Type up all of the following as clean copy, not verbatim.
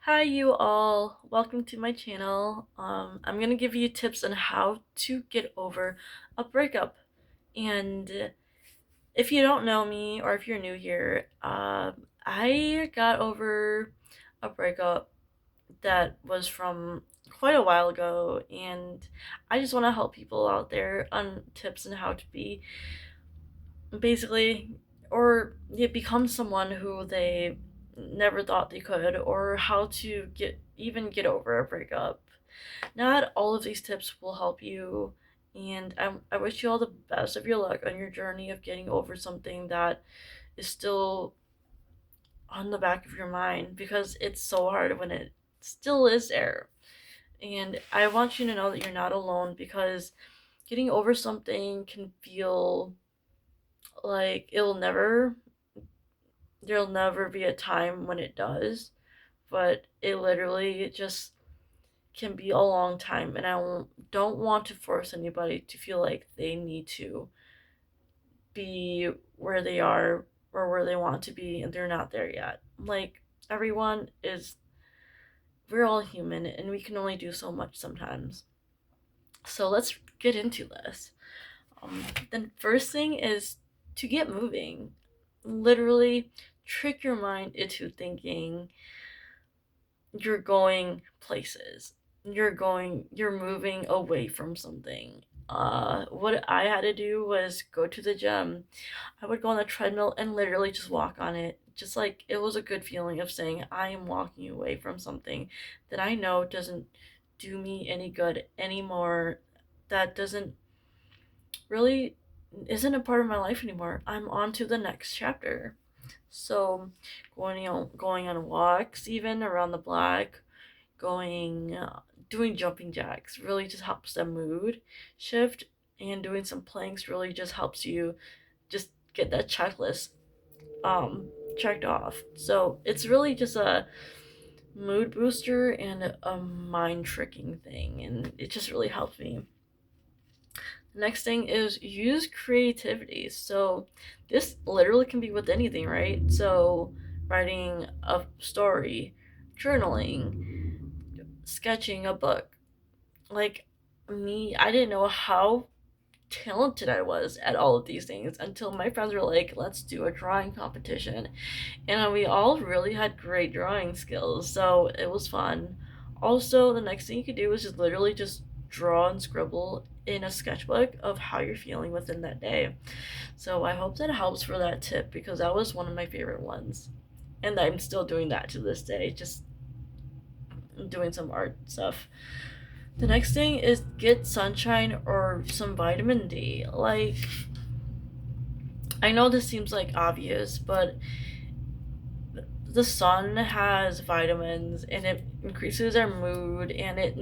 Hi, you all. Welcome to my channel. I'm gonna give you tips on how to get over a breakup. And if you don't know me or if you're new here, I got over a breakup that was from quite a while ago, and I just want to help people out there on tips on how to be basically or become someone who they never thought they could, or how to get over a breakup. Not all of these tips will help you, and I wish you all the best of your luck on your journey of getting over something that is still on the back of your mind, because it's so hard when it still is there. And I want you to know that you're not alone, because getting over something can feel like there'll never be a time when it does, but it literally just can be a long time, and don't want to force anybody to feel like they need to be where they are or where they want to be and they're not there yet. Like, everyone is, we're all human and we can only do so much sometimes. So let's get into this. The first thing is to get moving. Literally trick your mind into thinking you're going places. You're moving away from something. What I had to do was go to the gym. I would go on the treadmill and literally just walk on it. Just like it was a good feeling of saying I am walking away from something that I know doesn't do me any good anymore. That doesn't really isn't a part of my life anymore. I'm on to the next chapter. So going on walks even around the block, going doing jumping jacks really just helps the mood shift, and doing some planks really just helps you just get that checklist um checked off. So it's really just a mood booster and a mind tricking thing, and it just really helps me. The next thing is use creativity. So this literally can be with anything, right? So writing a story, journaling, sketching a book. Like me, I didn't know how talented I was at all of these things until my friends were like, let's do a drawing competition. And we all really had great drawing skills, so it was fun. Also, the next thing you could do is just literally just draw and scribble in a sketchbook of how you're feeling within that day. So I hope that helps for that tip, because that was one of my favorite ones. And I'm still doing that to this day, just doing some art stuff. The next thing is get sunshine or some vitamin D. Like, I know this seems like obvious, but the sun has vitamins and it increases our mood, and it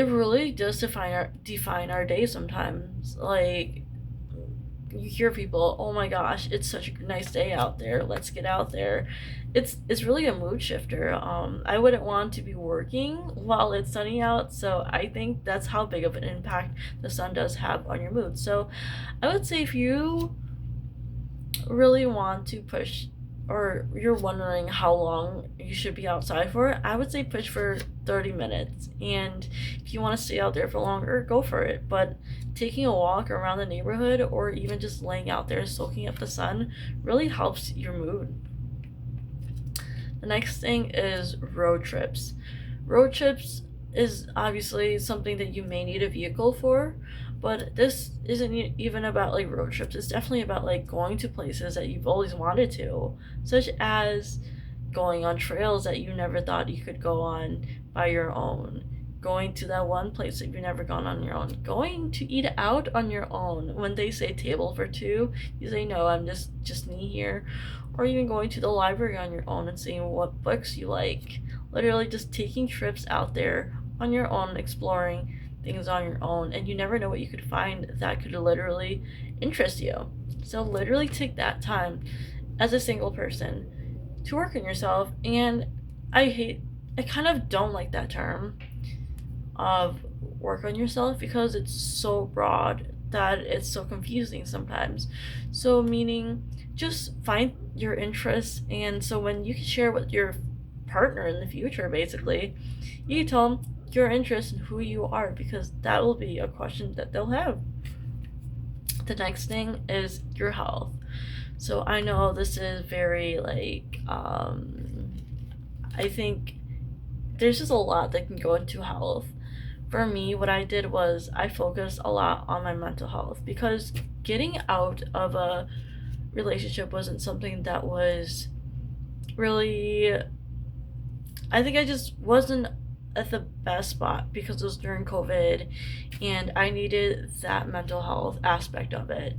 really does define our day sometimes. Like, you hear people, oh my gosh, it's such a nice day out there, let's get out there. It's really a mood shifter. I wouldn't want to be working while it's sunny out, so I think that's how big of an impact the sun does have on your mood. So I would say if you really want to push, or you're wondering how long you should be outside for, I would say push for 30 minutes. And if you want to stay out there for longer, go for it. But taking a walk around the neighborhood, or even just laying out there soaking up the sun, really helps your mood. The next thing is road trips. Road trips is obviously something that you may need a vehicle for, but this isn't even about like road trips. It's definitely about like going to places that you've always wanted to, such as going on trails that you never thought you could go on by your own, going to that one place that you've never gone on your own, going to eat out on your own. When they say table for two, you say no, I'm just me here. Or even going to the library on your own and seeing what books you like. Literally just taking trips out there on your own, exploring things on your own, and you never know what you could find that could literally interest you. So literally take that time as a single person to work on yourself. And I kind of don't like that term of work on yourself, because it's so broad that it's so confusing sometimes. So meaning just find your interests, and so when you can share what your partner in the future, basically, you tell them your interest and who you are, because that will be a question that they'll have. The next thing is your health. So I know this is very like I think there's just a lot that can go into health. For me, what I did was I focused a lot on my mental health, because getting out of a relationship wasn't something that was really, I think I just wasn't at the best spot because it was during COVID and I needed that mental health aspect of it.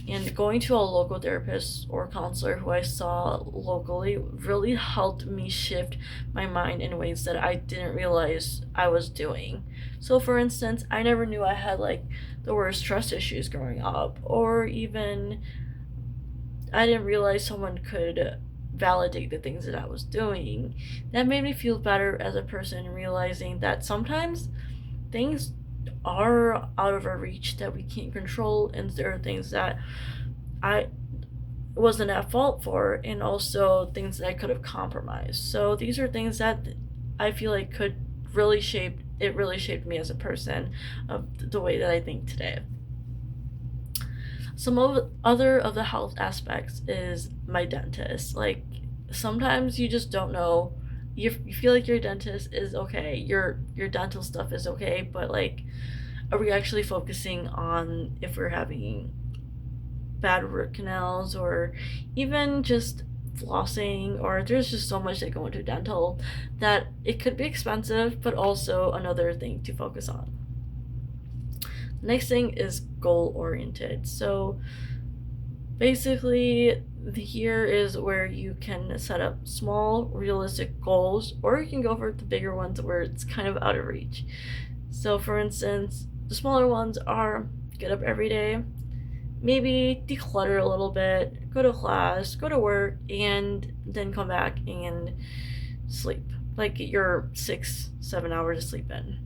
And going to a local therapist or counselor who I saw locally really helped me shift my mind in ways that I didn't realize I was doing. So, for instance, I never knew I had like the worst trust issues growing up, or even I didn't realize someone could validate the things that I was doing. That made me feel better as a person, realizing that sometimes things are out of our reach that we can't control, and there are things that I wasn't at fault for, and also things that I could have compromised. So these are things that I feel like could really shape it really shaped me as a person of the way that I think today. Some of other of the health aspects is my dentist. Like, sometimes you just don't know. You feel like your dentist is okay, your dental stuff is okay, but like, are we actually focusing on if we're having bad root canals, or even just flossing, or there's just so much that go into dental that it could be expensive, but also another thing to focus on. Next thing is goal oriented. So basically, here is where you can set up small, realistic goals, or you can go for the bigger ones where it's kind of out of reach. So, for instance, the smaller ones are get up every day, maybe declutter a little bit, go to class, go to work, and then come back and sleep. Like, get your 6-7 hours of sleep in.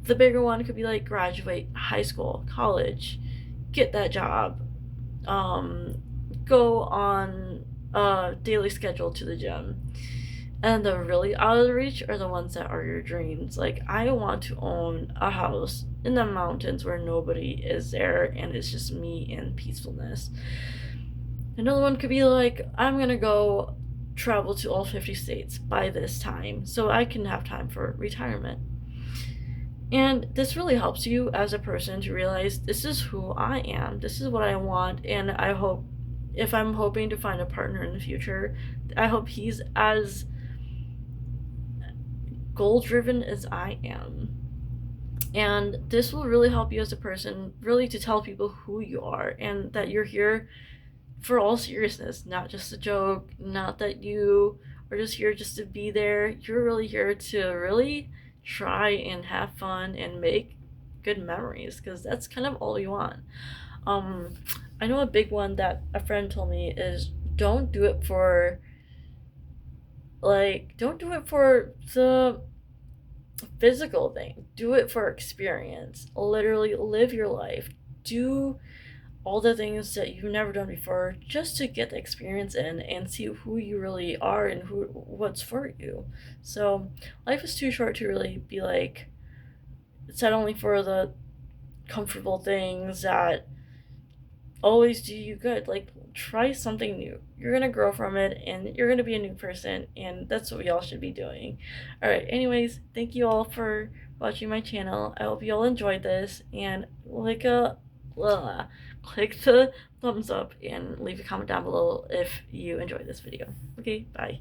The bigger one could be like graduate high school, college, get that job, go on a daily schedule to the gym. And the really out of the reach are the ones that are your dreams. Like, I want to own a house in the mountains where nobody is there and it's just me and peacefulness. Another one could be like, I'm gonna go travel to all 50 states by this time so I can have time for retirement. And this really helps you as a person to realize this is who I am, this is what I want, and I hope, if I'm hoping to find a partner in the future, I hope he's as goal driven as I am. And this will really help you as a person, really to tell people who you are and that you're here for all seriousness, not just a joke, not that you are just here just to be there. You're really here to really try and have fun and make good memories, because that's kind of all you want. Um, I know a big one that a friend told me is don't do it for don't do it for the physical thing. Do it for experience. Literally live your life. Do all the things that you've never done before just to get the experience in and see who you really are and what's for you. So life is too short to really be like set only for the comfortable things that always do you good. Like, try something new. You're gonna grow from it and you're gonna be a new person, and that's what we all should be doing. Alright, anyways, thank you all for watching my channel. I hope you all enjoyed this, and click the thumbs up and leave a comment down below if you enjoyed this video. Okay, bye.